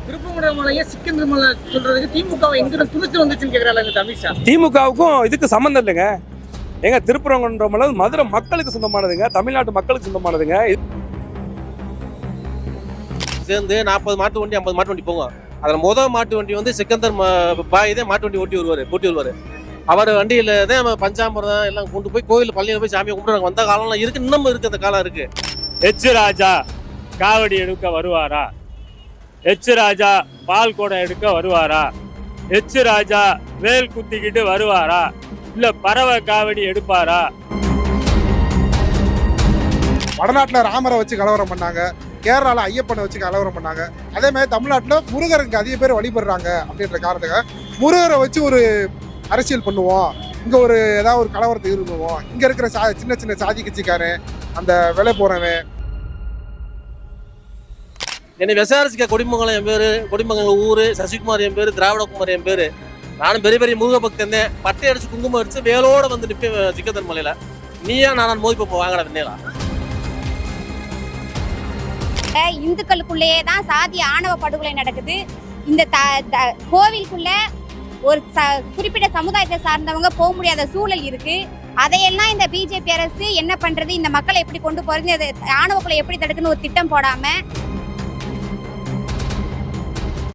திருப்பூர் சிக்கந்தர் மலை சொல்றதுக்கு திமுக எங்க துணிச்சு வந்துச்சுன்னு கேக்குறாங்க அமித்ஷா. திமுகவுக்கும் இதுக்கு சம்மந்தம் இல்லைங்க. எங்க திருப்பரங்குன்ற மலை மதுரை மக்களுக்கு சொந்தமானதுங்க, தமிழ்நாட்டு மக்களுக்கு சொந்தமானதுங்க. சேர்ந்து 40 மாட்டு வண்டி 50 மாட்டு வண்டி போங்க. அதில் முதல் மாட்டு வண்டி வந்து சிக்கந்தர் பாய் தான் மாட்டு வண்டி ஓட்டி வருவார். அவர் வண்டியில் தான் பஞ்சாமிரதம் எல்லாம் கொண்டு போய் கோயில் பள்ளியில் போய் சாமியை கும்பிட்டு வந்த காலம்லாம் இருக்கு, இன்னமும் இருக்கு. அந்த காலம் இருக்கு. எச் ராஜா காவடி எடுக்க வருவாரா? எச் ராஜா பால் குடம் எடுக்க வருவாரா? எச் ராஜா வேல் குத்திக்கிட்டு வருவாரா? இல்ல பறவை காவடி எடுப்பாரா? வடநாட்டில் ராமரை வச்சு கலவரம் பண்ணாங்க, கேரளாவில் ஐயப்பனை வச்சு கலவரம் பண்ணாங்க. அதே மாதிரி தமிழ்நாட்டில் முருகருக்கு அதிக பேர் வழிபடுறாங்க அப்படின்ற காரணத்துக்காக முருகரை வச்சு ஒரு அரசியல் பண்ணுவோம், இங்கே ஒரு ஏதாவது ஒரு கலவரத்தை இருக்குவோம். இங்கே இருக்கிற சின்ன சின்ன சாதி கட்சிக்காரன், அந்த விலை போறவன். என்னை விசாரிச்சுக்க கொடிமங்கலம் என் பேர், கொடிமங்கலம் ஊர், சசிகுமார் என் பேர், திராவிடகுமார் என் பேர். நானும் பெரிய பெரிய முருக பக்தன் தான். பட்டை அடிச்சு குங்குமம் அடிச்சு வேலோட வந்து நிற்பேன் சிக்கந்தர் மலையில. நீயா நான் மோதிப்போ வாங்கடா வெண்ணேலா. இந்துக்களுக்குள்ளேயே தான் சாதி ஆணவ படுகொலை நடக்குது. இந்த கோவிலுக்குள்ள ஒரு குறிப்பிட்ட சமுதாயத்தை சார்ந்தவங்க போக முடியாத சூழல் இருக்கு. அதையெல்லாம் இந்த பிஜேபி அரசு என்ன பண்றது, இந்த மக்களை எப்படி கொண்டு போறது, ஆணவ கொலை எப்படி தடுக்குன்னு ஒரு திட்டம் போடாம